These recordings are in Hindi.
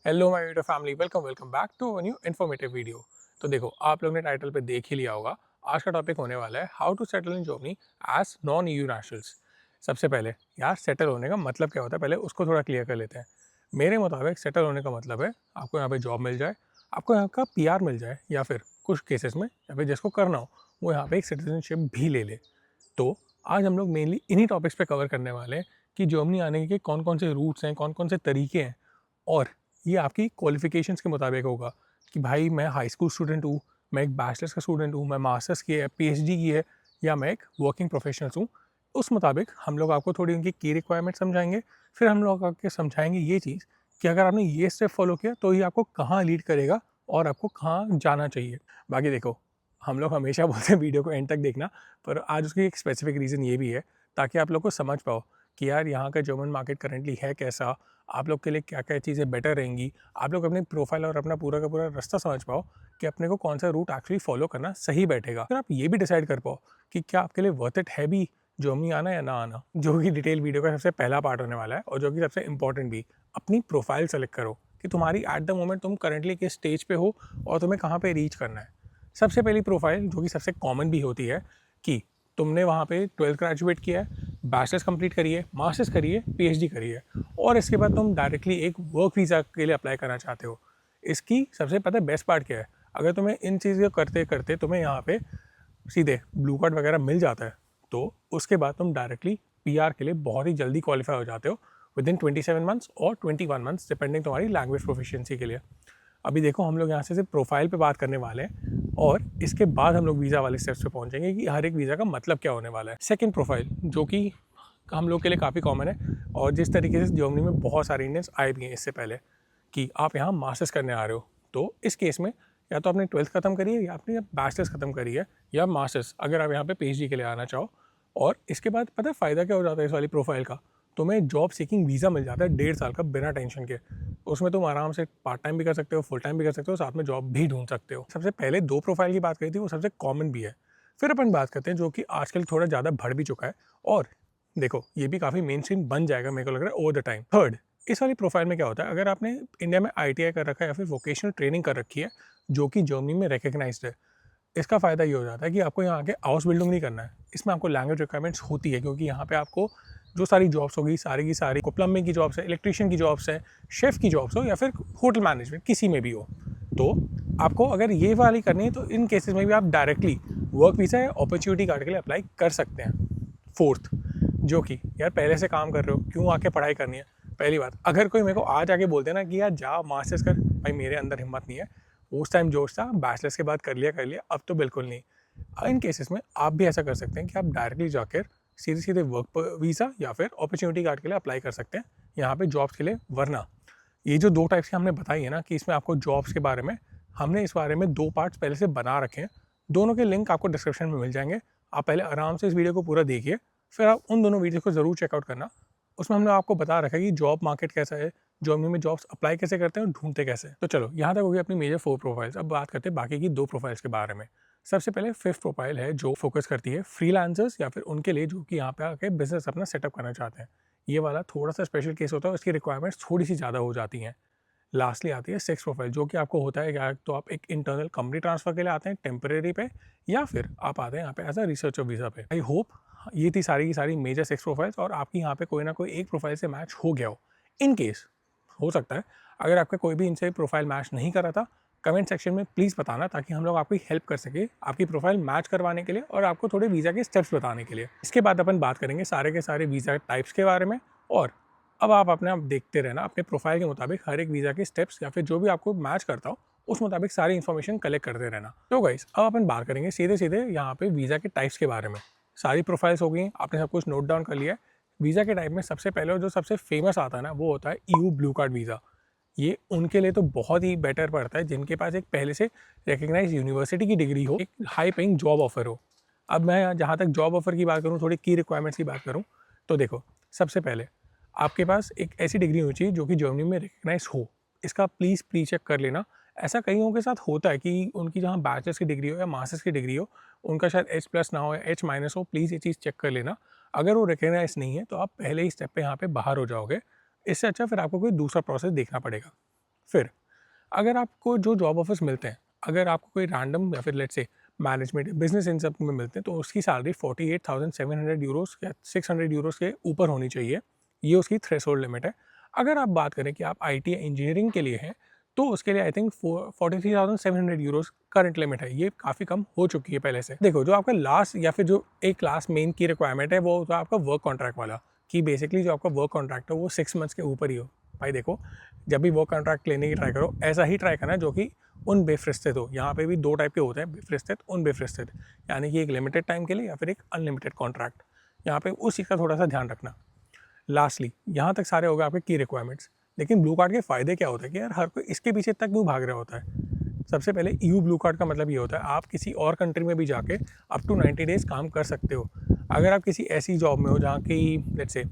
Hello my YouTube family, welcome back to a new informative video. तो देखो, आप लोग ने टाइटल पे देख ही लिया होगा। आज का टॉपिक होने वाला है how to settle in Germany as non EU nationals. सबसे पहले यार, सेटल होने का मतलब क्या होता है, पहले उसको थोड़ा क्लियर कर लेते हैं। मेरे मुताबिक सेटल होने का मतलब है आपको यहाँ पे जॉब मिल जाए, आपको यहाँ का पीआर मिल जाए, या फिर कुछ केसेस में या फिर जिसको करना हो वो यहाँ पे एक सिटीजनशिप भी ले ले। तो आज हम लोग मेनली इन्हीं टॉपिक्स पे कवर करने वाले हैं कि जर्मनी आने के कौन कौन से रूट्स हैं, कौन कौन से तरीके हैं, और ये आपकी क्वालिफिकेशंस के मुताबिक होगा कि भाई मैं हाई स्कूल स्टूडेंट हूँ, मैं एक बैचलर्स का स्टूडेंट हूँ, मैं मास्टर्स की है, पीएचडी की है, या मैं एक वर्किंग प्रोफेशनल्स हूँ। उस मुताबिक हम लोग आपको थोड़ी उनकी की रिक्वायरमेंट समझाएंगे। फिर हम लोग आपके समझाएंगे ये चीज़ कि अगर आपने ये स्टेप फॉलो किया तो ये आपको कहाँ लीड करेगा और आपको कहाँ जाना चाहिए। बाकी देखो, हम लोग हमेशा बोलते हैं वीडियो को एंड तक देखना, पर आज उसकी एक स्पेसिफिक रीज़न ये भी है ताकि आप लोग को समझ पाओ कि यार यहाँ का जर्मन मार्केट करेंटली है कैसा, आप लोग के लिए क्या क्या चीज़ें बेटर रहेंगी, आप लोग अपनी प्रोफाइल और अपना पूरा का पूरा रास्ता समझ पाओ कि अपने को कौन सा रूट एक्चुअली फॉलो करना सही बैठेगा। फिर आप ये भी डिसाइड कर पाओ कि क्या आपके लिए वर्थ इट है भी जर्मनी आना या ना आना, जो कि डिटेल वीडियो का सबसे पहला पार्ट होने वाला है और जो कि सबसे इंपॉर्टेंट भी। अपनी प्रोफाइल सेलेक्ट करो कि तुम्हारी एट द मोमेंट तुम करंटली किस स्टेज पे हो और तुम्हें कहाँ पे रीच करना है। सबसे पहली प्रोफाइल, जो कि सबसे कॉमन भी होती है, कि तुमने वहाँ पे 12th ग्रेजुएट किया है, बैचलर्स कंप्लीट करिए, मास्टर्स करिए, पीएचडी करिए, और इसके बाद तुम डायरेक्टली एक वर्क वीज़ा के लिए अप्लाई करना चाहते हो। इसकी सबसे पता है बेस्ट पार्ट क्या है, अगर तुम्हें इन चीज़ें करते करते तुम्हें यहाँ पे सीधे ब्लू कार्ड वगैरह मिल जाता है, तो उसके बाद तुम डायरेक्टली पीआर के लिए बहुत ही जल्दी क्वालिफाई हो जाते हो, विद इन 27 मंथ्स और 21 मंथ्स डिपेंडिंग तुम्हारी लैंग्वेज प्रोफिशिएंसी के लिए। अभी देखो, हम लोग यहाँ से सिर्फ प्रोफाइल पे बात करने वाले हैं और इसके बाद हम लोग वीज़ा वाले स्टेप्स पे पहुँचेंगे कि हर एक वीज़ा का मतलब क्या होने वाला है। सेकंड प्रोफाइल, जो कि हम लोग के लिए काफ़ी कॉमन है और जिस तरीके से जर्मनी में बहुत सारे इंडियंस आए भी हैं इससे पहले, कि आप यहाँ मास्टर्स करने आ रहे हो, तो इस केस में या तो आपने 12th खत्म करी है, या आपने बैचलर्स खत्म करी है, या मास्टर्स अगर आप यहाँ पे पीएचडी के लिए आना चाहो। और इसके बाद पता है फ़ायदा क्या हो जाता है इस वाली प्रोफाइल का, तुम्हें जॉब सीकिंग वीज़ा मिल जाता है 1.5 साल का बिना टेंशन के। उसमें तुम आराम से पार्ट टाइम भी कर सकते हो, फुल टाइम भी कर सकते हो, साथ में जॉब भी ढूंढ सकते हो। सबसे पहले दो प्रोफाइल की बात करी थी, वो सबसे कॉमन भी है। फिर अपन बात करते हैं जो कि आजकल थोड़ा ज़्यादा बढ़ भी चुका है, और देखो ये भी काफ़ी मेन स्ट्रीम बन जाएगा मेरे को लग रहा है ओवर द टाइम। थर्ड, इस वाली प्रोफाइल में क्या होता है, अगर आपने इंडिया में आईटीआई कर रखा है या फिर वोकेशनल ट्रेनिंग कर रखी है जो कि जर्मनी में रिकग्नाइज्ड है, इसका फ़ायदा ये हो जाता है कि आपको यहाँ आके हाउस बिल्डिंग नहीं करना है। इसमें आपको लैंग्वेज रिक्वायरमेंट्स होती है, क्योंकि यहाँ पे आपको जो सारी जॉब्स होगी सारी की सारी को प्लम्बिंग की जॉब्स है, इलेक्ट्रीशियन की जॉब्स है, शेफ़ की जॉब्स हो, या फिर होटल मैनेजमेंट किसी में भी हो, तो आपको अगर ये वाली करनी है तो इन केसेस में भी आप डायरेक्टली वर्क वीज़ा या अपॉर्चुनिटी कार्ड के लिए अप्लाई कर सकते हैं। फोर्थ, जो कि यार पहले से काम कर रहे हो, क्यों आके पढ़ाई करनी है। पहली बात, अगर कोई मेरे को आज आके बोलते ना कि यार जा मास्टर्स कर, भाई मेरे अंदर हिम्मत नहीं है। उस टाइम जोश था, बैचलर्स के बाद कर लिया, अब तो बिल्कुल नहीं। इन केसेस में आप भी ऐसा कर सकते हैं कि आप डायरेक्टली जाकर सीधे सीधे वर्क वीज़ा या फिर अपॉर्चुनिटी कार्ड के लिए अप्लाई कर सकते हैं यहाँ पे जॉब्स के लिए। वरना ये जो दो टाइप्स की हमने बताई है ना, कि इसमें आपको जॉब्स के बारे में हमने इस बारे में दो पार्ट्स पहले से बना रखे हैं, दोनों के लिंक आपको डिस्क्रिप्शन में मिल जाएंगे। आप पहले आराम से इस वीडियो को पूरा देखिए, फिर आप उन दोनों वीडियो को ज़रूर चेकआउट करना। उसमें हमने आपको बता रखा है कि जॉब मार्केट कैसा है, जर्मनी में जॉब्स अप्लाई कैसे करते हैं और ढूंढते कैसे। तो चलो, यहाँ तक हो गई अपनी मेजर 4 प्रोफाइल्स। अब बात करते हैं बाकी की 2 प्रोफाइल्स के बारे में। सबसे पहले 5th प्रोफाइल है जो फोकस करती है फ्रीलांसर्स या फिर उनके लिए जो कि यहाँ पे आके बिजनेस अपना सेटअप करना चाहते हैं। ये वाला थोड़ा सा स्पेशल केस होता है, उसकी रिक्वायरमेंट्स थोड़ी सी ज़्यादा हो जाती हैं। लास्टली आती है 6th प्रोफाइल, जो कि आपको होता है या तो आप एक इंटरनल कंपनी ट्रांसफर के लिए आते हैं टेम्परेरी पे, या फिर आप आते हैं यहाँ पे एज अ रिसर्चर वीज़ा पे। आई होप ये थी सारी की सारी मेजर 6 प्रोफाइल्स, और आपकी यहाँ पे कोई ना कोई एक प्रोफाइल से मैच हो गया हो। इन केस हो सकता है अगर आपका कोई भी इनसे प्रोफाइल मैच नहीं करा था, कमेंट सेक्शन में प्लीज़ बताना, ताकि हम लोग आपकी हेल्प कर सके आपकी प्रोफाइल मैच करवाने के लिए और आपको थोड़े वीज़ा के स्टेप्स बताने के लिए। इसके बाद अपन बात करेंगे सारे के सारे वीज़ा टाइप्स के बारे में, और अब आप अपने आप देखते रहना अपने प्रोफाइल के मुताबिक हर एक वीज़ा के स्टेप्स या फिर जो भी आपको मैच करता हो उस मुताबिक सारी इन्फॉर्मेशन कलेक्ट करते रहना। तो गाइस, अब अपन बात करेंगे सीधे सीधे यहाँ पे वीज़ा के टाइप्स के बारे में। सारी प्रोफाइल्स हो गई, आपने सब कुछ नोट डाउन कर लिया है। वीज़ा के टाइप में सबसे पहले और जो सबसे फेमस आता है ना, वो होता है ईयू ब्लू कार्ड वीज़ा। ये उनके लिए तो बहुत ही बेटर पड़ता है जिनके पास एक पहले से रिकग्नाइज यूनिवर्सिटी की डिग्री हो, एक हाई पेइंग जॉब ऑफर हो। अब मैं जहाँ तक जॉब ऑफर की बात करूँ, थोड़ी की रिक्वायरमेंट्स की बात करूँ, तो देखो, सबसे पहले आपके पास एक ऐसी डिग्री होनी चाहिए जो कि जर्मनी में रिकग्नाइज हो। इसका प्लीज़ प्री चेक कर लेना। ऐसा कईयों के साथ होता है कि उनकी जहाँ बैचलर्स की डिग्री हो या मास्टर्स की डिग्री हो, उनका शायद H+ ना हो या H- हो। प्लीज़ ये चीज़ चेक कर लेना। अगर वो रिकग्नाइज नहीं है तो आप पहले ही स्टेप पे यहाँ पे बाहर हो जाओगे। इससे अच्छा फिर आपको कोई दूसरा प्रोसेस देखना पड़ेगा। फिर अगर आपको जो जॉब ऑफर्स मिलते हैं, अगर आपको कोई रैंडम या फिर let's say management business in सब में मिलते हैं, तो उसकी सैलरी 48,700 यूरोस या 600 यूरोस के ऊपर होनी चाहिए। ये उसकी थ्रेशोल्ड लिमिट है। अगर आप बात करें कि आप आईटी या इंजीनियरिंग के लिए हैं, तो उसके लिए I think 43,700 Euros current limit है। ये काफ़ी कम हो चुकी है पहले से। देखो, जो आपका लास्ट या फिर जो एक लास्ट मेन की रिक्वायरमेंट है, वो होता है आपका वर्क कॉन्ट्रैक्ट वाला, कि बेसिकली जो आपका वर्क कॉन्ट्रैक्ट है वो 6 मंथ्स के ऊपर ही हो। भाई देखो, जब भी वर्क कॉन्ट्रैक्ट लेने की ट्राई करो, ऐसा ही ट्राई करना जो कि उन बेफ्रिस्टेड हो। यहाँ पे भी 2 टाइप के होते हैं, बेफ्रिस्टेड, उन बेफ्रिस्टेड, यानी कि एक लिमिटेड टाइम के लिए या फिर एक अनलिमिटेड कॉन्ट्रैक्ट। यहाँ पे उस चीज़ का थोड़ा सा ध्यान रखना। लास्टली, यहाँ तक सारे हो गए आपके की रिक्वायरमेंट्स। लेकिन ब्लू कार्ड के फ़ायदे क्या होते हैं कि यार हर कोई इसके पीछे तक क्यों भाग रहा होता है। सबसे पहले ईयू ब्लू कार्ड का मतलब ये होता है आप किसी और कंट्री में भी जाके अप टू 90 डेज़ काम कर सकते हो। अगर आप किसी ऐसी जॉब में हो जहाँ की लेट्स से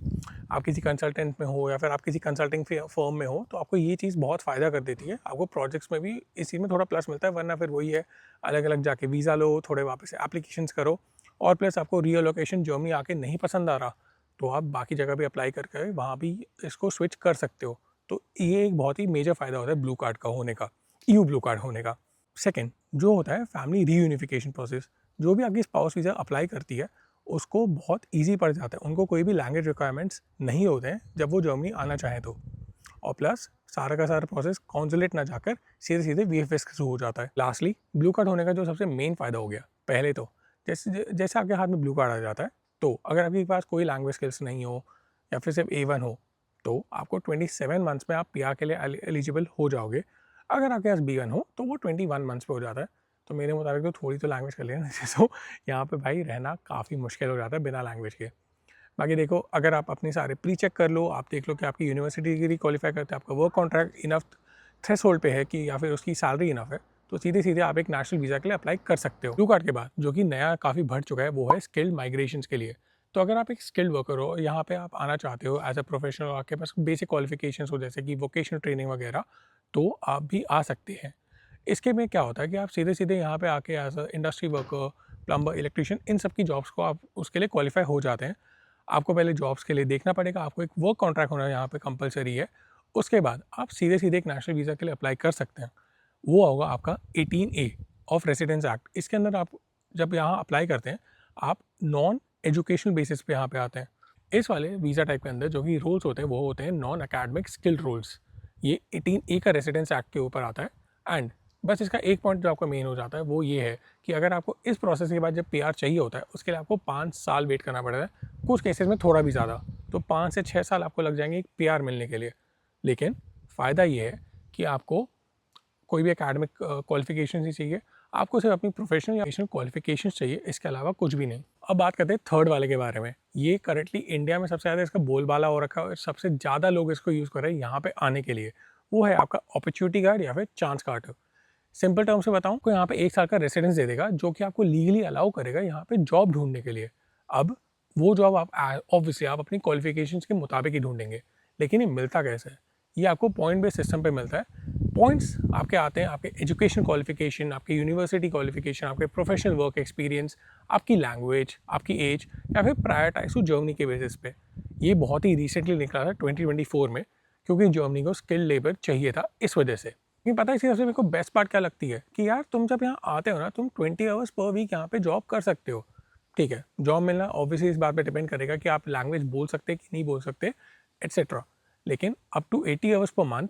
आप किसी कंसल्टेंट में हो या फिर आप किसी कंसल्टिंग फर्म में हो, तो आपको ये चीज़ बहुत फ़ायदा कर देती है। आपको प्रोजेक्ट्स में भी इस चीज़ में थोड़ा प्लस मिलता है, वरना फिर वही है, अलग अलग जाके वीज़ा लो, थोड़े वापस से एप्लीकेशंस करो, और प्लस आपको रीलोकेशन जर्मनी आके नहीं पसंद आ रहा, तो आप बाकी जगह भी अप्लाई करके वहाँ भी इसको स्विच कर सकते हो। तो ये एक बहुत ही मेजर फ़ायदा होता है ब्लू कार्ड का होने का, ईयू ब्लू कार्ड होने का। सेकंड जो होता है फैमिली रीयूनिफिकेशन प्रोसेस, जो भी आपकी स्पाउस वीज़ा अप्लाई करती है उसको बहुत इजी पड़ जाता है। उनको कोई भी लैंग्वेज रिक्वायरमेंट्स नहीं होते हैं जब वो जर्मनी आना चाहें तो। और प्लस सारा का सारा प्रोसेस कॉन्सुलेट ना जाकर सीधे सीधे वीएफएस के थ्रू हो जाता है। लास्टली, ब्लू कार्ड होने का जो सबसे मेन फ़ायदा हो गया, पहले तो जैसे जैसे आपके हाथ में ब्लू कार्ड आ जाता है, तो अगर आपके पास कोई लैंग्वेज स्किल्स नहीं हो या फिर सिर्फ A1 हो, तो आपको 27 मंथ्स में आप पीआर के लिए एलिजिबल हो जाओगे। अगर आपके पास B1 हो तो वो 21 मंथ्स पे हो जाता है। तो मेरे मुताबिक तो थोड़ी तो लैंग्वेज कर लेना, जैसे यहाँ पे भाई रहना काफ़ी मुश्किल हो जाता है बिना लैंग्वेज के। बाकी देखो, अगर आप अपने सारे प्री चेक कर लो, आप देख लो कि आपकी यूनिवर्सिटी डिग्री क्वालिफाई करते हैं, आपका वर्क कॉन्ट्रैक्ट इनफ थ्रेशोल्ड पे है कि या फिर उसकी सैलरी इनफ है, तो सीधे सीधे आप एक नेशनल वीज़ा के लिए अप्लाई कर सकते हो। ब्लू कार्ड के बाद जो कि नया काफ़ी बढ़ चुका है वो है स्किल्ड माइग्रेशन के लिए। तो अगर आप एक स्किल्ड वर्कर हो, यहाँ पे आप आना चाहते हो एज अ प्रोफेशनल, आपके पास बेसिक क्वालिफिकेशंस हो जैसे कि वोकेशनल ट्रेनिंग वगैरह, तो आप भी आ सकते हैं। इसके में क्या होता है कि आप सीधे सीधे यहाँ पे आके as a industry worker, plumber, electrician, इन सब की जॉब्स को आप उसके लिए क्वालिफाई हो जाते हैं। आपको पहले जॉब्स के लिए देखना पड़ेगा, आपको एक वर्क कॉन्ट्रैक्ट होना यहाँ पे कंपलसरी है। उसके बाद आप सीधे सीधे एक नेशनल वीज़ा के लिए अप्लाई कर सकते हैं। वो होगा आपका 18A ऑफ रेसिडेंस एक्ट। इसके अंदर आप जब यहाँ अप्लाई करते हैं, आप नॉन एजुकेशनल बेसिस पे यहाँ पे आते हैं। इस वाले वीज़ा टाइप के अंदर जो कि रोल्स होते हैं वो होते हैं नॉन अकेडमिक स्किल्ड रोल्स। ये 18A का रेसिडेंस एक्ट के ऊपर आता है। एंड बस इसका एक पॉइंट जो आपका मेन हो जाता है वो ये है कि अगर आपको इस प्रोसेस के बाद जब पीआर चाहिए होता है, उसके लिए आपको 5 साल वेट करना पड़ता है, कुछ केसेस में थोड़ा भी ज़्यादा, तो 5 से 6 साल आपको लग जाएंगे एक पीआर मिलने के लिए। लेकिन फ़ायदा ये है कि आपको कोई भी एकेडमिक क्वालिफिकेशन ही चाहिए, आपको सिर्फ अपनी प्रोफेशनल या क्वालिफिकेशन चाहिए, इसके अलावा कुछ भी नहीं। अब बात करते हैं थर्ड वाले के बारे में। ये करंटली इंडिया में सबसे ज़्यादा इसका बोलबाला हो रखा है और सबसे ज़्यादा लोग इसको यूज़ कर रहे हैं यहाँ पे आने के लिए। वो है आपका अपॉर्चुनिटी कार्ड या फिर चांस कार्ड। सिंपल टर्म से बताऊँ तो यहाँ पे 1 साल का रेसिडेंस दे देगा, जो कि आपको लीगली अलाउ करेगा यहाँ पे जॉब ढूंढने के लिए। अब वो जॉब आप ऑब्वियसली आप अपनी क्वालिफिकेशंस के मुताबिक ही ढूंढेंगे, लेकिन ये मिलता कैसे है? ये आपको पॉइंट बेस्ड सिस्टम पे मिलता है। पॉइंट्स आपके आते हैं आपके एजुकेशन क्वालिफिकेशन, आपके यूनिवर्सिटी क्वालिफिकेशन, आपके प्रोफेशनल वर्क एक्सपीरियंस, आपकी लैंग्वेज, आपकी एज, या फिर प्रायोरिटाइज टू जर्मनी के बेसिस पे। ये बहुत ही रिसेंटली निकला था 2024 में, क्योंकि जर्मनी को स्किल्ड लेबर चाहिए था इस वजह से। लेकिन पता है इसी सबसे मेरे को बेस्ट पार्ट क्या लगती है कि यार तुम जब यहाँ आते हो ना, तुम 20 आवर्स पर वीक यहाँ पे जॉब कर सकते हो। ठीक है, जॉब मिलना ऑब्वियसली इस बात पे डिपेंड करेगा कि आप लैंग्वेज बोल सकते कि नहीं बोल सकते, एट्सेट्रा। लेकिन up to 80 hours per month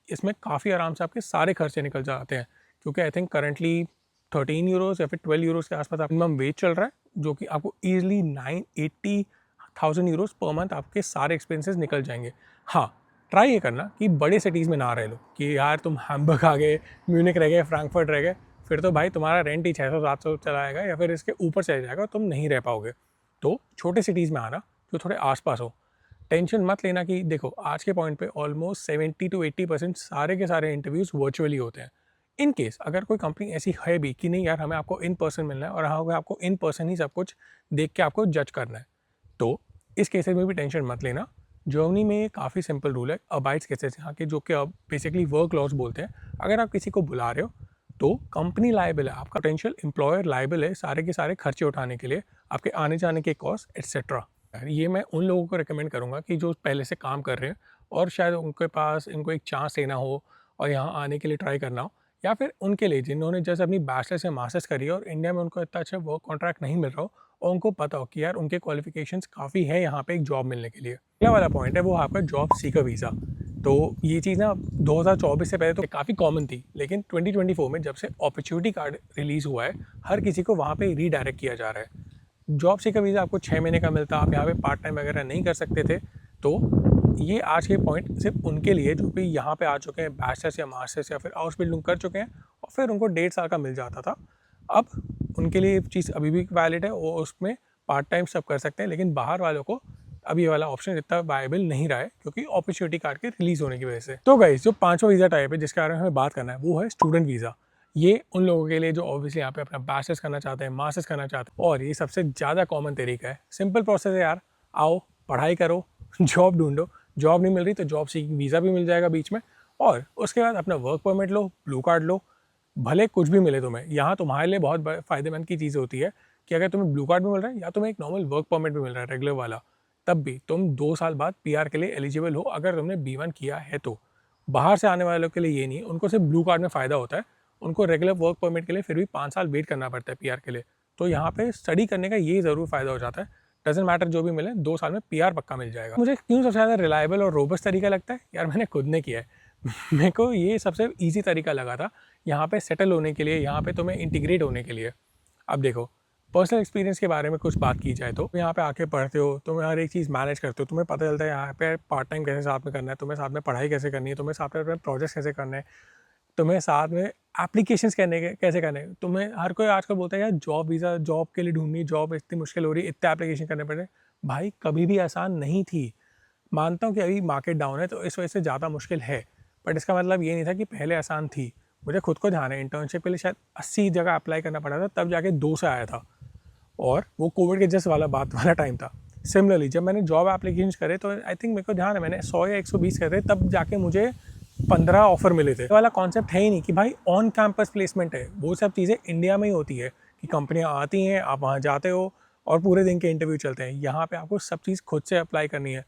इसमें काफ़ी आराम से आपके सारे खर्चे निकल जाते हैं, क्योंकि आई थिंक करंटली 13 यूरोज़ या फिर 12 यूरोज़ के आसपास मिनिमम वेज चल रहा है, जो कि आपको ईजिली 980,000 यूरोज़ पर मंथ आपके सारे एक्सपेंसेस निकल जाएंगे। हाँ, ट्राई ये करना कि बड़े सिटीज़ में ना रह लो, कि यार तुम हैम्बर्ग आ गए, म्यूनिक रह गए, फ्रैंकफर्ट रह गए, फिर तो भाई तुम्हारा रेंट ही 600-700 चला जाएगा या फिर इसके ऊपर चले जाएगा, तुम नहीं रह पाओगे। तो छोटे सिटीज़ में आना जो थोड़े आसपास हो। टेंशन मत लेना कि देखो आज के पॉइंट पे ऑलमोस्ट 70 to 80% सारे के सारे इंटरव्यूज़ वर्चुअली होते हैं। इन केस अगर कोई कंपनी ऐसी है भी कि नहीं यार हमें आपको इन पर्सन मिलना है और हमें आपको इन पर्सन ही सब कुछ देख के आपको जज करना है, तो इस केसेस में भी टेंशन मत लेना। जर्मनी में काफ़ी सिंपल रूल है, अबाइट्स केसेस यहाँ के, जो कि अब बेसिकली वर्क लॉज बोलते हैं। अगर आप किसी को बुला रहे हो तो कंपनी लाइबल है, आपका पोटेंशियल एम्प्लॉयर लाइबल है सारे के सारे खर्चे उठाने के लिए, आपके आने जाने के कॉस्ट एट्सेट्रा। ये मैं उन लोगों को रिकमेंड करूँगा कि जो पहले से काम कर रहे हैं और शायद उनके पास इनको एक चांस देना हो और यहाँ आने के लिए ट्राई करना हो, या फिर उनके लिए जिन्होंने जैसे अपनी बैचलर्स या मास्टर्स करी है और इंडिया में उनको इतना अच्छा वर्क कॉन्ट्रैक्ट नहीं मिल रहा हो और उनको पता हो कि यार उनके क्वालिफिकेशंस काफ़ी है यहाँ पे एक जॉब मिलने के लिए। अगला वाला पॉइंट है वो आपका जॉब सीकर वीज़ा। तो ये चीज़ ना 2024 से पहले तो काफ़ी कॉमन थी, लेकिन 2024 में जब से अपॉर्चुनिटी कार्ड रिलीज़ हुआ है हर किसी को वहाँ पे रीडायरेक्ट किया जा रहा है। जॉब सीकर वीज़ा आपको 6 महीने का मिलता, आप यहाँ पे पार्ट टाइम वगैरह नहीं कर सकते थे। तो ये आज के पॉइंट सिर्फ उनके लिए जो भी यहाँ पे आ चुके हैं, बैचलर्स या मास्टर्स या फिर हाउस बिल्डिंग कर चुके हैं और फिर उनको 1.5 साल का मिल जाता था। अब उनके लिए ये चीज़ अभी भी वैलिड है, वो उसमें पार्ट टाइम सब कर सकते हैं, लेकिन बाहर वालों को अभी वाला ऑप्शन इतना वायबल नहीं रहा है क्योंकि अपॉर्चुनिटी कार्ड के रिलीज होने की वजह से। तो गाइस जो पांचवा वीज़ा टाइप है जिसके बारे में हमें बात करना है वो है स्टूडेंट वीज़ा। ये उन लोगों के लिए जो ऑब्वियसली यहाँ पे अपना बैचलर्स करना चाहते हैं, मास्टर्स करना चाहते हैं, और ये सबसे ज़्यादा कॉमन तरीका है। सिंपल प्रोसेस है यार, आओ पढ़ाई करो, जॉब ढूंढो, जॉब नहीं मिल रही तो जॉब सीकिंग वीज़ा भी मिल जाएगा बीच में, और उसके बाद अपना वर्क परमिट लो, ब्लू कार्ड लो, भले कुछ भी मिले तुम्हें। यहाँ तुम्हारे लिए बहुत फ़ायदेमंद की चीज़ होती है कि अगर तुम्हें ब्लू कार्ड भी मिल रहा है या तुम्हें एक नॉर्मल वर्क परमिट भी मिल रहा है रेगुलर वाला, तब भी तुम 2 साल बाद पीआर के लिए एलिजिबल हो अगर तुमने B1 किया है तो। बाहर से आने वालों के लिए ये नहीं, उनको सिर्फ ब्लू कार्ड में फ़ायदा होता है, उनको रेगुलर वर्क परमिट के लिए फिर भी 5 साल वेट करना पड़ता है पीआर के लिए। तो यहाँ पे स्टडी करने का ये ज़रूर फ़ायदा हो जाता है, डजेंट मैटर जो भी मिले 2 साल में पीआर पक्का मिल जाएगा। मुझे क्यों सबसे ज़्यादा रिलायबल और रोबस्ट तरीका लगता है यार, मैंने खुद ने किया है मेरे को ये सबसे ईजी तरीका लगा था यहाँ पे सेटल होने के लिए, यहाँ पे तुम्हें इंटीग्रेट होने के लिए। अब देखो, पर्सनल एक्सपीरियंस के बारे में कुछ बात की जाए तो यहाँ पे आके पढ़ते हो, तुम्हें हर एक चीज़ मैनेज करते हो, तुम्हें पता चलता है यहाँ पे पार्ट टाइम कैसे साथ में करना है, तुम्हें साथ में पढ़ाई कैसे करनी है, तुम्हें साथ में अपने प्रोजेक्ट्स कैसे करने हैं, तुम्हें साथ में एप्लीकेशंस करने के कैसे करने हैं। तुम्हें हर कोई आजकल बोलता है यार जॉब वीज़ा, जॉब के लिए ढूंढनी, जॉब इतनी मुश्किल हो रही है, इतने एप्लीकेशन करने पड़ रहे हैं। भाई कभी भी आसान नहीं थी। मानता हूँ कि अभी मार्केट डाउन है तो इस वजह से ज़्यादा मुश्किल है, बट इसका मतलब ये नहीं था कि पहले आसान थी। मुझे खुद को ध्यान है, इंटर्नशिप के लिए शायद 80 जगह अप्लाई करना पड़ा था, तब जाके 2 से आया था, और वो कोविड के जस्ट वाला बात वाला टाइम था। सिमिलरली जब मैंने जॉब एप्लीकेशन करे तो आई थिंक मेरे को ध्यान है मैंने 100 या 120 करे, तब जाके मुझे 15 ऑफर मिले थे। ये वाला कॉन्सेप्ट है ही नहीं कि भाई ऑन कैंपस प्लेसमेंट है। वो सब चीज़ें इंडिया में ही होती है कि कंपनियाँ आती हैं, आप वहाँ जाते हो और पूरे दिन के इंटरव्यू चलते हैं। यहाँ पे आपको सब चीज़ खुद से अप्लाई करनी है।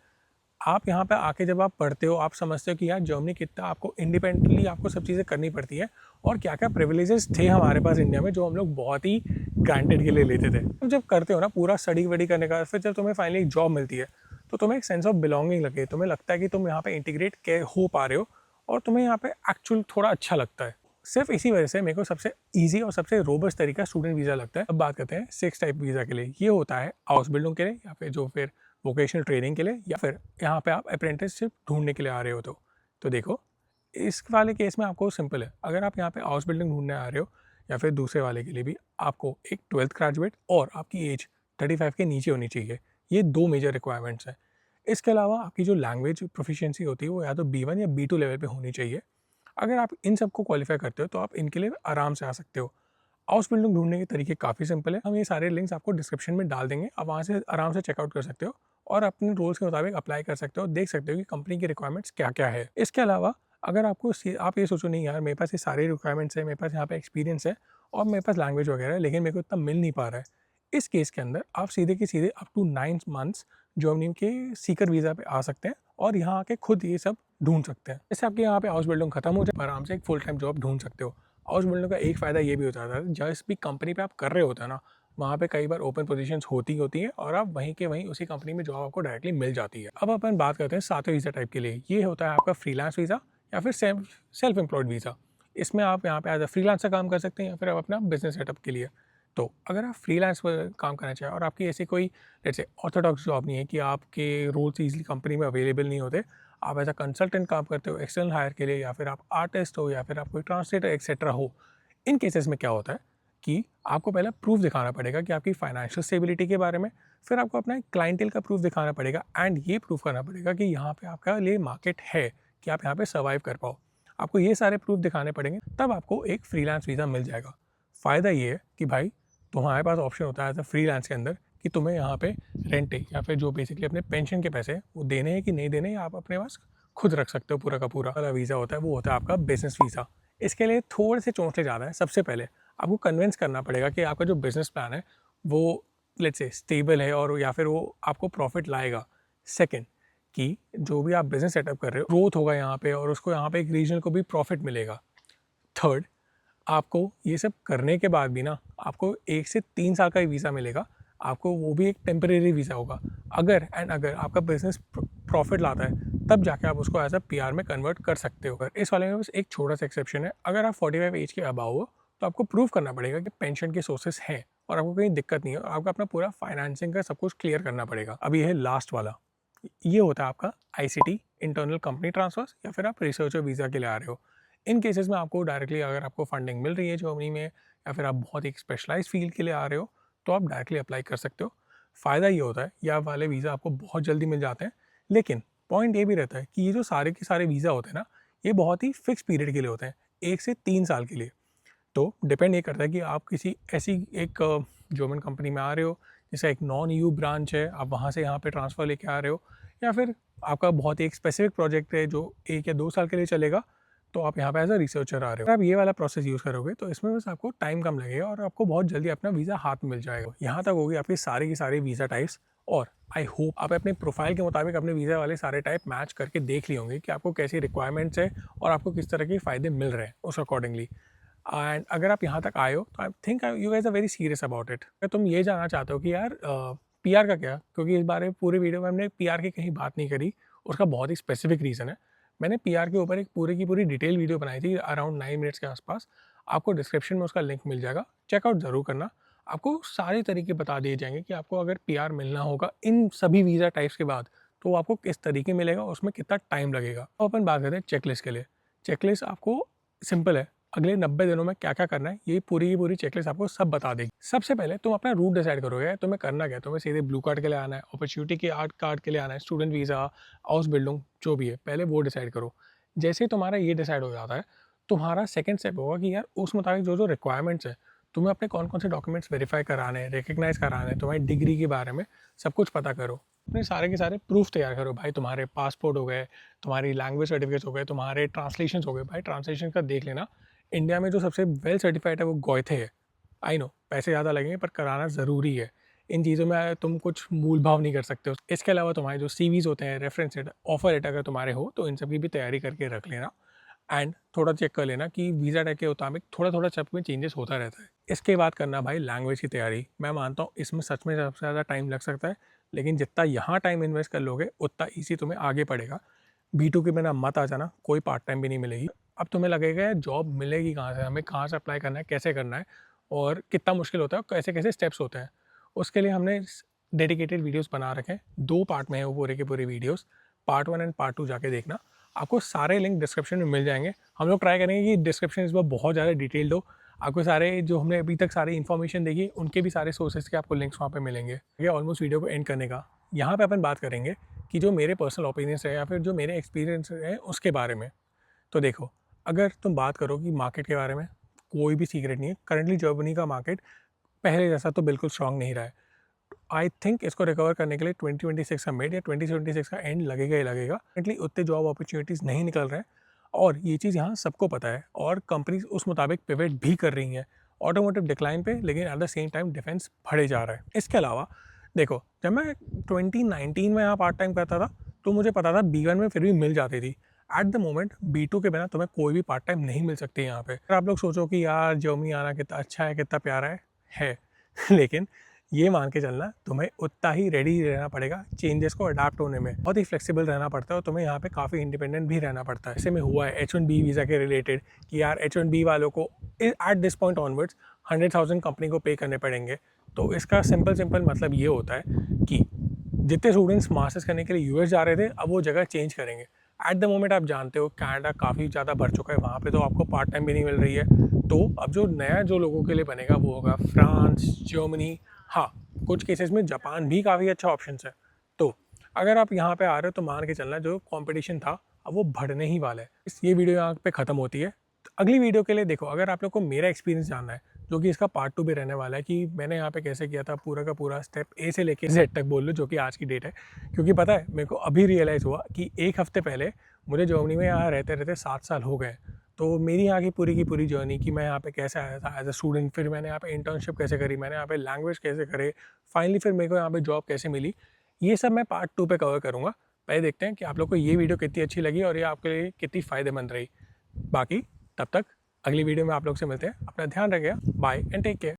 आप यहाँ पे आके जब आप पढ़ते हो, आप समझते हो कि यार जर्मनी कितना आपको इंडिपेंडेंटली आपको सब चीज़ें करनी पड़ती है, और क्या क्या प्रिविलेजेस थे हमारे पास इंडिया में जो हम लोग बहुत ही ग्रांटेड के लिए लेते थे। तो जब करते हो ना पूरा स्टडी वडी करने का, फिर जब तुम्हें फाइनली एक जॉब मिलती है तो तुम्हें एक सेंस ऑफ बिलोंगिंग लगे, तुम्हें लगता है कि तुम यहाँ पे इंटीग्रेट हो पा रहे हो और तुम्हें यहाँ पे एक्चुअल थोड़ा अच्छा लगता है। सिर्फ इसी वजह से मेरे को सबसे ईजी और सबसे रोबस्ट तरीका स्टूडेंट वीज़ा लगता है। अब बात करते हैं 6 टाइप वीज़ा के लिए। ये होता है हाउस बिल्डिंग के लिए, या फिर जो फिर वोकेशनल ट्रेनिंग के लिए, या फिर यहाँ पे आप अप्रेंटिसशिप ढूंढने के लिए आ रहे हो। तो देखो, इस वाले केस में आपको सिंपल है, अगर आप यहाँ पे हाउस बिल्डिंग ढूंढने आ रहे हो या फिर दूसरे वाले के लिए भी, आपको एक 12th ग्रेजुएट और आपकी एज 35 के नीचे होनी चाहिए। ये 2 मेजर रिक्वायरमेंट्स हैं। इसके अलावा आपकी जो लैंग्वेज प्रोफिशिएंसी होती है वो या तो B1 या B2 लेवल पे होनी चाहिए। अगर आप इन सबको क्वालिफाई करते हो तो आप इनके लिए आराम से आ सकते हो। हाउस बिल्डिंग ढूंढने के तरीके काफ़ी सिंपल है, हम ये सारे लिंक्स आपको डिस्क्रिप्शन में डाल देंगे, आप वहाँ से आराम से चेकआउट कर सकते हो और अपने रोल्स के मुताबिक अप्लाई कर सकते हो, देख सकते हो कि कंपनी की रिक्वायरमेंट्स क्या क्या है। इसके अलावा अगर आपको आप ये सोचो नहीं यार मेरे पास ये सारे रिक्वायरमेंट्स है, मेरे पास यहाँ पे एक्सपीरियंस है और मेरे पास लैंग्वेज वगैरह है, लेकिन मेरे को इतना मिल नहीं पा रहा है, इस केस के अंदर आप सीधे के सीधे अप टू 9 मंथ्स जर्मनी के सीकर वीज़ा पे आ सकते हैं और यहाँ आके खुद ये सब ढूंढ सकते हैं। जैसे आपके यहाँ पे हाउस बिल्डिंग खत्म हो जाए, आराम से एक फुल टाइम जॉब ढूंढ सकते हो। हाउस बिल्डिंग का एक फ़ायदा ये भी हो जाता है, जिस भी कंपनी पे आप कर रहे होते हैं ना, वहाँ पे कई बार ओपन पोजीशंस होती हैं और आप वहीं के वहीं उसी कंपनी में जॉब आपको डायरेक्टली मिल जाती है। अब अपन बात करते हैं 7वें वीज़ा टाइप के लिए। ये होता है आपका फ्रीलांस वीज़ा या फिर सेल्फ एम्प्लॉयड वीज़ा। इसमें आप यहाँ पे एज अ फ्रीलांसर काम कर सकते हैं या फिर आप अपना बिजनेस सेटअप के लिए। तो अगर आप फ्रीलांस पर काम करना चाहें और आपकी ऐसी कोई जैसे ऑर्थोडॉक्स जॉब नहीं है कि आपके रोल्स ईजिली कंपनी में अवेलेबल नहीं होते, आप एज अ कंसल्टेंट काम करते हो एक्सटर्नल हायर के लिए, या फिर आप आर्टिस्ट हो या फिर आप कोई ट्रांसलेटर एक्सेट्रा हो, इन केसेस में क्या होता है कि आपको पहले प्रूफ दिखाना पड़ेगा कि आपकी फाइनेंशियल स्टेबिलिटी के बारे में, फिर आपको अपना क्लाइंटेल का प्रूफ दिखाना पड़ेगा, एंड ये प्रूफ करना पड़ेगा कि यहाँ पे आपका लिए मार्केट है कि आप यहाँ पे सर्वाइव कर पाओ। आपको ये सारे प्रूफ दिखाने पड़ेंगे, तब आपको एक फ्रीलांस वीज़ा मिल जाएगा। फ़ायदा ये है कि भाई तुम्हारे पास ऑप्शन होता है एज अ फ्रीलांस के अंदर कि तुम्हें यहाँ पे रेंट या फिर जो बेसिकली अपने पेंशन के पैसे वो देने हैं कि नहीं देने, या आप अपने पास खुद रख सकते हो पूरा का पूरा। वाला वीज़ा होता है वो होता है आपका बिजनेस वीज़ा। इसके लिए थोड़े से चौंसले ज़्यादा है। सबसे पहले आपको कन्विंस करना पड़ेगा कि आपका जो बिज़नेस प्लान है वो लेट्स से स्टेबल है और या फिर वो आपको प्रॉफिट लाएगा। सेकंड, कि जो भी आप बिजनेस सेटअप कर रहे हो ग्रोथ होगा यहाँ पे और उसको यहाँ पे एक रीजनल को भी प्रॉफिट मिलेगा। थर्ड, आपको ये सब करने के बाद भी ना आपको 1 से 3 साल का ही वीज़ा मिलेगा, आपको वो भी एक टेम्परेरी वीज़ा होगा। अगर आपका बिजनेस प्रॉफिट लाता है तब जाके आप उसको एज अ पीआर में कन्वर्ट कर सकते हो। इस वाले में बस एक छोटा सा एक्सेप्शन है, अगर आप 45 एज के अबाव हो तो आपको प्रूव करना पड़ेगा कि पेंशन के सोर्सेस हैं और आपको कहीं दिक्कत नहीं है और आपको अपना पूरा फाइनेंसिंग का सब कुछ क्लियर करना पड़ेगा। अब ये है लास्ट वाला, ये होता है आपका आईसीटी, इंटरनल कंपनी ट्रांसफर्स, या फिर आप रिसर्चर वीज़ा के लिए आ रहे हो। इन केसेस में आपको डायरेक्टली अगर आपको फंडिंग मिल रही है जर्मनी में या फिर आप बहुत एक स्पेशलाइज फील्ड के लिए आ रहे हो तो आप डायरेक्टली अप्लाई कर सकते हो। फ़ायदा ये होता है ये वाले वीज़ा आपको बहुत जल्दी मिल जाते हैं, लेकिन पॉइंट ये भी रहता है कि ये जो सारे के सारे वीज़ा होते हैं ना, ये बहुत ही फिक्स पीरियड के लिए होते हैं, 1 से 3 साल के लिए। तो डिपेंड ये करता है कि आप किसी ऐसी एक जर्मन कंपनी में आ रहे हो जैसे एक नॉन ईयू ब्रांच है, आप वहाँ से यहाँ पे ट्रांसफ़र लेके आ रहे हो, या फिर आपका बहुत ही एक स्पेसिफिक प्रोजेक्ट है जो 1 या 2 साल के लिए चलेगा, तो आप यहाँ पे एज अ रिसर्चर आ रहे हो। अगर आप ये वाला प्रोसेस यूज़ करोगे तो इसमें बस आपको टाइम कम लगेगा और आपको बहुत जल्दी अपना वीज़ा हाथ में मिल जाएगा। यहाँ तक होगी आपकी सारी की सारी वीज़ा टाइप्स, और आई होप आप अपने प्रोफाइल के मुताबिक अपने वीज़ा वाले सारे टाइप मैच करके देख लिए होंगे कि आपको कैसी रिक्वायरमेंट्स है और आपको किस तरह के फ़ायदे मिल रहे हैं उस अकॉर्डिंगली। एंड अगर आप यहाँ तक आए हो तो I think you guys are very serious about it. अगर तुम ये जानना चाहते हो कि यार पीआर का क्या, क्योंकि इस बारे में पूरे वीडियो में हमने पीआर की कहीं बात नहीं करी, उसका बहुत ही स्पेसिफिक रीज़न है। मैंने पीआर के ऊपर एक पूरी की पूरी डिटेल वीडियो बनाई थी अराउंड 9 मिनट्स के आसपास, आपको डिस्क्रिप्शन में उसका लिंक मिल जाएगा, चेकआउट ज़रूर करना। आपको सारे तरीके बता दिए जाएंगे कि आपको अगर पीआर मिलना होगा इन सभी वीज़ा टाइप्स के बाद तो आपको किस तरीके मिलेगा, उसमें कितना टाइम लगेगा। तो अपन बात करते हैं चेकलिस्ट के लिए। चेकलिस्ट आपको सिंपल है, अगले 90 दिनों में क्या क्या करना है ये पूरी की पूरी चेकलिस्ट आपको सब बता देगी। सबसे पहले तुम अपना रूट डिसाइड करोगे, तुम्हें करना क्या है। तुम्हें सीधे ब्लू कार्ड के लिए आना है, अपॉर्चुनिटी के आर्ट कार्ड के लिए आना है, स्टूडेंट वीज़ा, हाउस बिल्डिंग, जो भी है पहले वो डिसाइड करो। जैसे ही तुम्हारा ये डिसाइड हो जाता है, तुम्हारा सेकंड स्टेप होगा कि यार उस मुताबिक जो जो रिक्वायरमेंट्स है, तुम्हें अपने कौन कौन से डॉक्यूमेंट्स वेरीफाई कराने हैं, रिकग्नाइज कराने हैं, तुम्हारी डिग्री के बारे में सब कुछ पता करो। अपने सारे के सारे प्रूफ तैयार करो भाई, तुम्हारे पासपोर्ट हो गए, तुम्हारी लैंग्वेज सर्टिफिकेट्स हो गए, तुम्हारे ट्रांसलेशन हो गए। भाई ट्रांसलेशन का देख लेना, इंडिया में जो सबसे वेल सर्टिफाइड है वो गोयथे है। आई नो पैसे ज़्यादा लगेंगे पर कराना ज़रूरी है। इन चीज़ों में तुम कुछ मूल भाव नहीं कर सकते हो। इसके अलावा तुम्हारे जो सीवीज़ होते हैं, रेफरेंस लेटर, ऑफर लेटर अगर तुम्हारे हो तो इन सब की भी तैयारी करके रख लेना। एंड थोड़ा चेक कर लेना कि वीज़ा टाइप के मुताबिक थोड़ा थोड़ा सब में चेंजेस होता रहता है। इसके बाद करना भाई लैंग्वेज की तैयारी। मैं मानता हूँ इसमें सच में सबसे ज़्यादा टाइम लग सकता है, लेकिन जितना यहाँ टाइम इन्वेस्ट कर लोगे उतना ईजी तुम्हें आगे पड़ेगा। B2 के बिना मत आ जाना, कोई पार्ट टाइम भी नहीं मिलेगी। अब तुम्हें लगेगा यार जॉब मिलेगी कहाँ से, हमें कहाँ से अप्लाई करना है, कैसे करना है और कितना मुश्किल होता है और कैसे कैसे स्टेप्स होते हैं। उसके लिए हमने डेडिकेटेड वीडियोस बना रखे हैं, 2 पार्ट में है वो पूरे के पूरे वीडियोस। पार्ट 1 एंड पार्ट 2 जाके देखना, आपको सारे लिंक डिस्क्रिप्शन में मिल जाएंगे। हम लोग ट्राई करेंगे कि डिस्क्रिप्शन इस बार बहुत ज़्यादा डिटेल्ड हो, आपको सारे जो हमने अभी तक सारी इन्फॉर्मेशन देखी उनके भी सारे सोर्सेज के आपको लिंक्स वहाँ पे मिलेंगे। ये ऑलमोस्ट वीडियो को एंड करने का, यहाँ पे अपन बात करेंगे कि जो मेरे पर्सनल ओपिनियंस है या फिर जो मेरे एक्सपीरियंस है उसके बारे में। तो देखो, अगर तुम बात करो कि मार्केट के बारे में, कोई भी सीक्रेट नहीं है, करंटली जर्मनी का मार्केट पहले जैसा तो बिल्कुल स्ट्रांग नहीं रहा है। आई थिंक इसको रिकवर करने के लिए 2026 का मिड या 2026 का एंड लगेगा ही लगेगा। करंटली उतने जॉब अपॉर्चुनिटीज़ नहीं निकल रहे हैं और ये चीज़ यहाँ सबको पता है और कंपनीज उस मुताबिक पिवट भी कर रही हैं ऑटोमोटिव डिक्लाइन पे, लेकिन at the same time defence बढ़े जा रहा है। इसके अलावा देखो, जब मैं 2019 में यहाँ पार्ट टाइम करता था तो मुझे पता था B1 में फिर भी मिल जाती थी। एट द मोमेंट B2 के बिना तुम्हें कोई भी पार्ट टाइम नहीं मिल सकती यहाँ पे। अगर आप लोग सोचो कि यार जर्मनी आना कितना अच्छा है, कितना प्यारा है लेकिन ये मान के चलना तुम्हें उतना ही रेडी रहना पड़ेगा चेंजेस को अडाप्ट होने में। बहुत ही फ्लेक्सिबल रहना पड़ता है और तुम्हें यहाँ पे काफ़ी इंडिपेंडेंट भी रहना पड़ता है। ऐसे में हुआ है H1B वीज़ा के रिलेटेड कि यार H1B वालों को at this point onwards 100,000 company को पे करने पड़ेंगे। तो इसका सिंपल मतलब ये होता है कि जितने स्टूडेंट्स मास्टर्स करने के लिए यूएस जा रहे थे अब वो जगह चेंज करेंगे। एट द मोमेंट आप जानते हो कनाडा काफ़ी ज़्यादा बढ़ चुका है, वहाँ पे तो आपको पार्ट टाइम भी नहीं मिल रही है। तो अब जो नया जो लोगों के लिए बनेगा वो होगा फ्रांस, जर्मनी, हाँ कुछ केसेस में जापान भी काफ़ी अच्छा ऑप्शन है। तो अगर आप यहाँ पे आ रहे हो तो मान के चलना जो कंपटीशन था अब वो बढ़ने ही वाला है। ये वीडियो यहाँ पे ख़त्म होती है। अगली वीडियो के लिए देखो, अगर आप लोग को मेरा एक्सपीरियंस जानना है जो कि इसका पार्ट 2 भी रहने वाला है कि मैंने यहाँ पे कैसे किया था पूरा का पूरा स्टेप A से लेके Z तक बोल लो, जो कि आज की डेट है। क्योंकि पता है मेरे को अभी रियलाइज़ हुआ कि 1 हफ्ते पहले मुझे जर्मनी में यहाँ रहते रहते 7 साल हो गए। तो मेरी यहाँ की पूरी जर्नी कि मैं यहाँ पे कैसे आया था एज अ स्टूडेंट, फिर मैंने यहाँ पे इंटर्नशिप कैसे करी, मैंने यहाँ पे लैंग्वेज कैसे करे, फाइनली फिर मेरे को यहाँ पे जॉब कैसे मिली, ये सब मैं पार्ट 2 पे कवर करूँगा। पहले देखते हैं कि आप लोग को ये वीडियो कितनी अच्छी लगी और ये आपके लिए कितनी फ़ायदेमंद रही। बाकी तब तक अगली वीडियो में आप लोग से मिलते हैं। अपना ध्यान रखिएगा। Bye and take care.